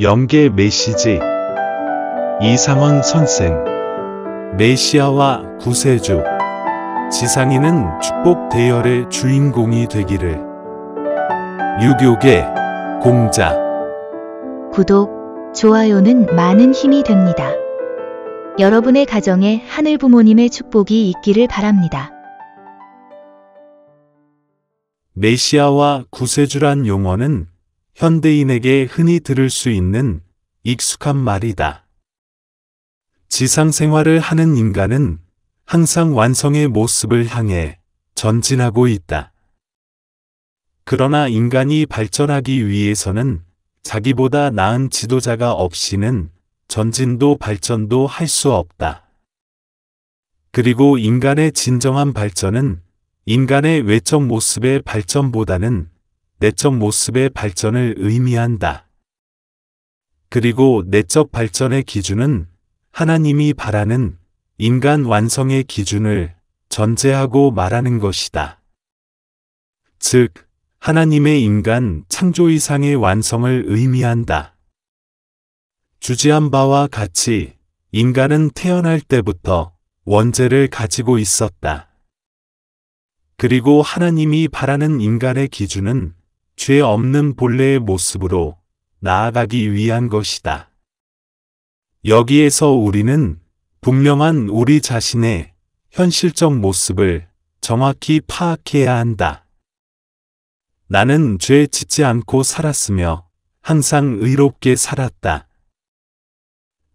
영계 메시지 이상원 선생 메시아와 구세주 지상인은 축복 대열의 주인공이 되기를. 유교계 공자. 구독, 좋아요는 많은 힘이 됩니다. 여러분의 가정에 하늘 부모님의 축복이 있기를 바랍니다. 메시아와 구세주란 용어는 현대인에게 흔히 들을 수 있는 익숙한 말이다. 지상 생활을 하는 인간은 항상 완성의 모습을 향해 전진하고 있다. 그러나 인간이 발전하기 위해서는 자기보다 나은 지도자가 없이는 전진도 발전도 할 수 없다. 그리고 인간의 진정한 발전은 인간의 외적 모습의 발전보다는 내적 모습의 발전을 의미한다. 그리고 내적 발전의 기준은 하나님이 바라는 인간 완성의 기준을 전제하고 말하는 것이다. 즉, 하나님의 인간 창조 이상의 완성을 의미한다. 주지한 바와 같이 인간은 태어날 때부터 원죄를 가지고 있었다. 그리고 하나님이 바라는 인간의 기준은 죄 없는 본래의 모습으로 나아가기 위한 것이다. 여기에서 우리는 분명한 우리 자신의 현실적 모습을 정확히 파악해야 한다. 나는 죄 짓지 않고 살았으며 항상 의롭게 살았다.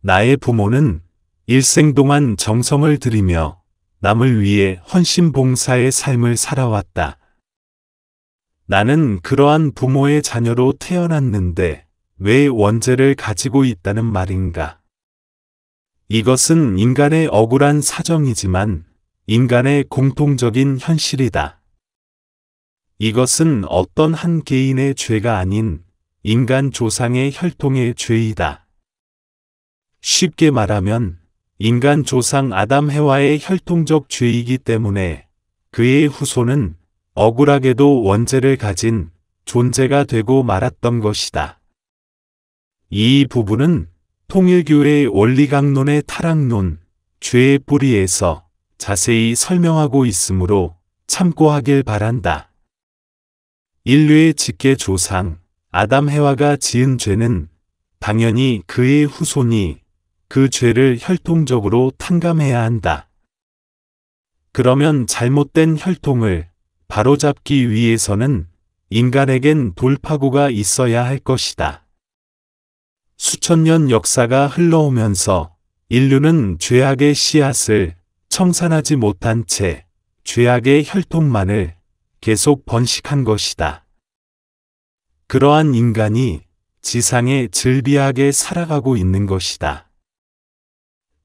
나의 부모는 일생 동안 정성을 들이며 남을 위해 헌신 봉사의 삶을 살아왔다. 나는 그러한 부모의 자녀로 태어났는데 왜 원죄를 가지고 있다는 말인가? 이것은 인간의 억울한 사정이지만 인간의 공통적인 현실이다. 이것은 어떤 한 개인의 죄가 아닌 인간 조상의 혈통의 죄이다. 쉽게 말하면 인간 조상 아담 해와의 혈통적 죄이기 때문에 그의 후손은 억울하게도 원죄를 가진 존재가 되고 말았던 것이다. 이 부분은 통일교의 원리강론의 타락론, 죄의 뿌리에서 자세히 설명하고 있으므로 참고하길 바란다. 인류의 직계 조상, 아담 해와가 지은 죄는 당연히 그의 후손이 그 죄를 혈통적으로 탕감해야 한다. 그러면 잘못된 혈통을 바로잡기 위해서는 인간에겐 돌파구가 있어야 할 것이다. 수천 년 역사가 흘러오면서 인류는 죄악의 씨앗을 청산하지 못한 채 죄악의 혈통만을 계속 번식한 것이다. 그러한 인간이 지상에 즐비하게 살아가고 있는 것이다.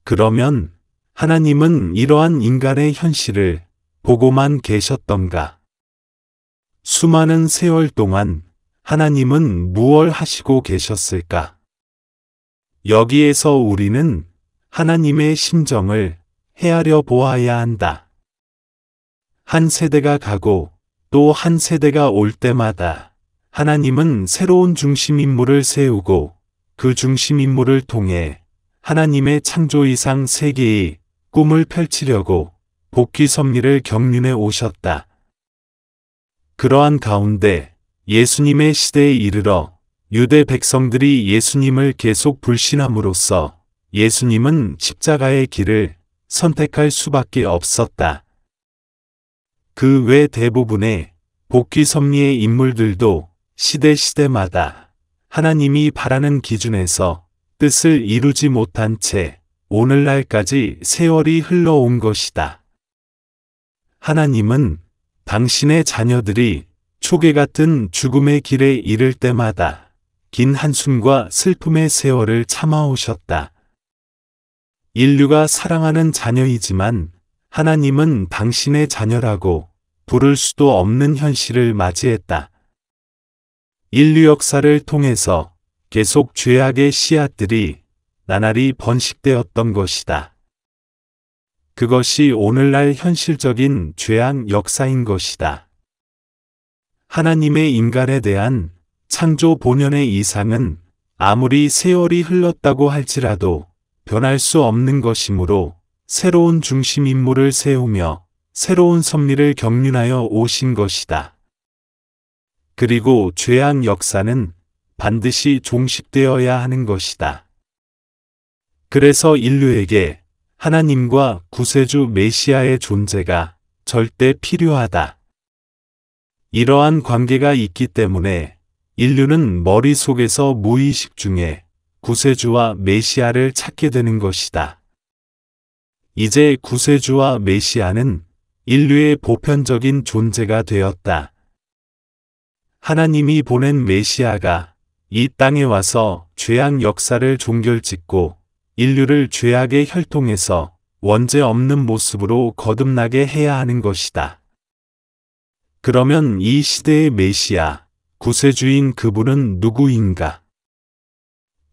그러면 하나님은 이러한 인간의 현실을 보고만 계셨던가? 수많은 세월 동안 하나님은 무엇을 하시고 계셨을까? 여기에서 우리는 하나님의 심정을 헤아려 보아야 한다. 한 세대가 가고 또 한 세대가 올 때마다 하나님은 새로운 중심인물을 세우고 그 중심인물을 통해 하나님의 창조 이상 세계의 꿈을 펼치려고 복귀 섭리를 경륜해 오셨다. 그러한 가운데 예수님의 시대에 이르러 유대 백성들이 예수님을 계속 불신함으로써 예수님은 십자가의 길을 선택할 수밖에 없었다. 그 외 대부분의 복귀 섭리의 인물들도 시대마다 하나님이 바라는 기준에서 뜻을 이루지 못한 채 오늘날까지 세월이 흘러온 것이다. 하나님은 당신의 자녀들이 초계 같은 죽음의 길에 이를 때마다 긴 한숨과 슬픔의 세월을 참아오셨다. 인류가 사랑하는 자녀이지만 하나님은 당신의 자녀라고 부를 수도 없는 현실을 맞이했다. 인류 역사를 통해서 계속 죄악의 씨앗들이 나날이 번식되었던 것이다. 그것이 오늘날 현실적인 죄악 역사인 것이다. 하나님의 인간에 대한 창조 본연의 이상은 아무리 세월이 흘렀다고 할지라도 변할 수 없는 것이므로 새로운 중심 인물을 세우며 새로운 섭리를 경륜하여 오신 것이다. 그리고 죄악 역사는 반드시 종식되어야 하는 것이다. 그래서 인류에게 하나님과 구세주 메시아의 존재가 절대 필요하다. 이러한 관계가 있기 때문에 인류는 머릿속에서 무의식 중에 구세주와 메시아를 찾게 되는 것이다. 이제 구세주와 메시아는 인류의 보편적인 존재가 되었다. 하나님이 보낸 메시아가 이 땅에 와서 죄악 역사를 종결짓고 인류를 죄악의 혈통에서 원죄 없는 모습으로 거듭나게 해야 하는 것이다. 그러면 이 시대의 메시아, 구세주인 그분은 누구인가?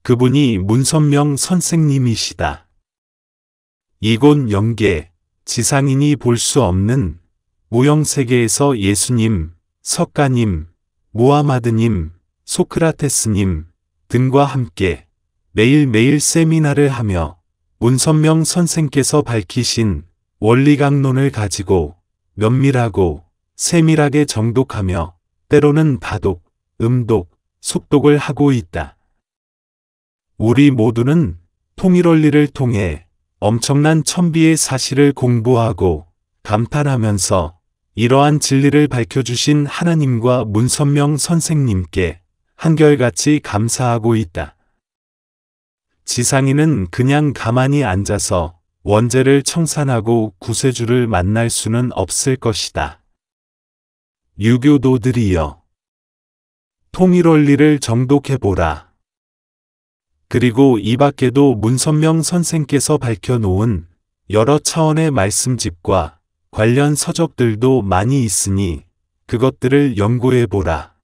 그분이 문선명 선생님이시다. 이곳 영계, 지상인이 볼 수 없는 무형세계에서 예수님, 석가님, 무하마드님, 소크라테스님 등과 함께 매일매일 세미나를 하며 문선명 선생께서 밝히신 원리강론을 가지고 면밀하고 세밀하게 정독하며 때로는 다독, 음독, 속독을 하고 있다. 우리 모두는 통일원리를 통해 엄청난 천비의 사실을 공부하고 감탄하면서 이러한 진리를 밝혀주신 하나님과 문선명 선생님께 한결같이 감사하고 있다. 지상인은 그냥 가만히 앉아서 원죄를 청산하고 구세주를 만날 수는 없을 것이다. 유교도들이여, 통일원리를 정독해보라. 그리고 이 밖에도 문선명 선생께서 밝혀놓은 여러 차원의 말씀집과 관련 서적들도 많이 있으니 그것들을 연구해보라.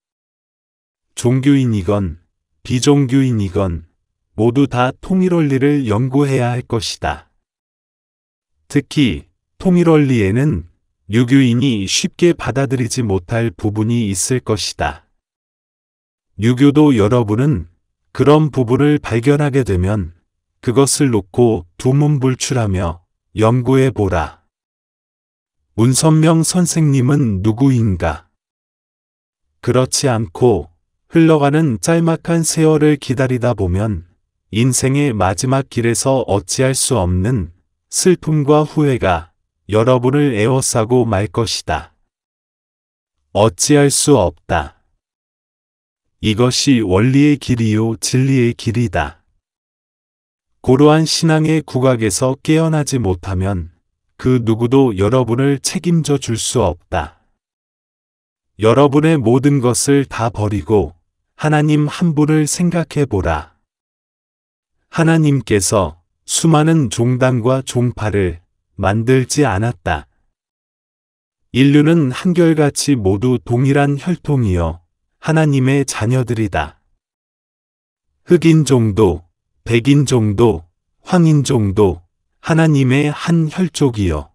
종교인이건 비종교인이건 모두 다 통일원리를 연구해야 할 것이다. 특히 통일원리에는 유교인이 쉽게 받아들이지 못할 부분이 있을 것이다. 유교도 여러분은 그런 부분을 발견하게 되면 그것을 놓고 두문불출하며 연구해보라. 문선명 선생님은 누구인가? 그렇지 않고 흘러가는 짤막한 세월을 기다리다 보면 인생의 마지막 길에서 어찌할 수 없는 슬픔과 후회가 여러분을 에워싸고 말 것이다. 어찌할 수 없다. 이것이 원리의 길이요 진리의 길이다. 고루한 신앙의 국악에서 깨어나지 못하면 그 누구도 여러분을 책임져 줄 수 없다. 여러분의 모든 것을 다 버리고 하나님 한 분을 생각해 보라. 하나님께서 수많은 종단과 종파를 만들지 않았다. 인류는 한결같이 모두 동일한 혈통이요 하나님의 자녀들이다. 흑인종도, 백인종도, 황인종도 하나님의 한 혈족이요.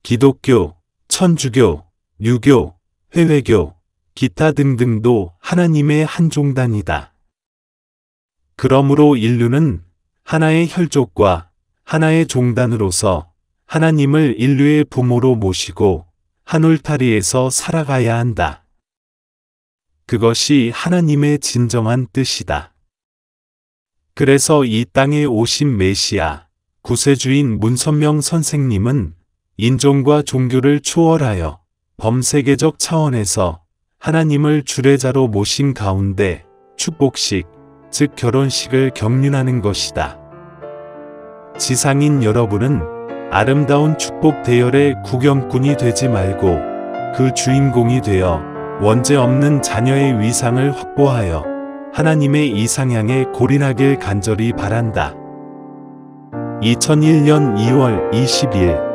기독교, 천주교, 유교, 회외교, 기타 등등도 하나님의 한 종단이다. 그러므로 인류는 하나의 혈족과 하나의 종단으로서 하나님을 인류의 부모로 모시고 한 울타리에서 살아가야 한다. 그것이 하나님의 진정한 뜻이다. 그래서 이 땅에 오신 메시아, 구세주인 문선명 선생님은 인종과 종교를 초월하여 범세계적 차원에서 하나님을 주례자로 모신 가운데 축복식, 즉 결혼식을 경륜하는 것이다. 지상인 여러분은 아름다운 축복 대열의 구경꾼이 되지 말고 그 주인공이 되어 원죄 없는 자녀의 위상을 확보하여 하나님의 이상향에 골인하길 간절히 바란다. 2001년 2월 20일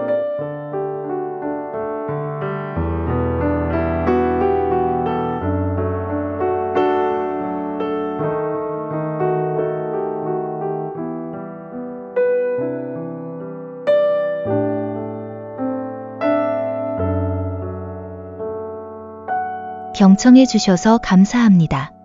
경청해 주셔서 감사합니다.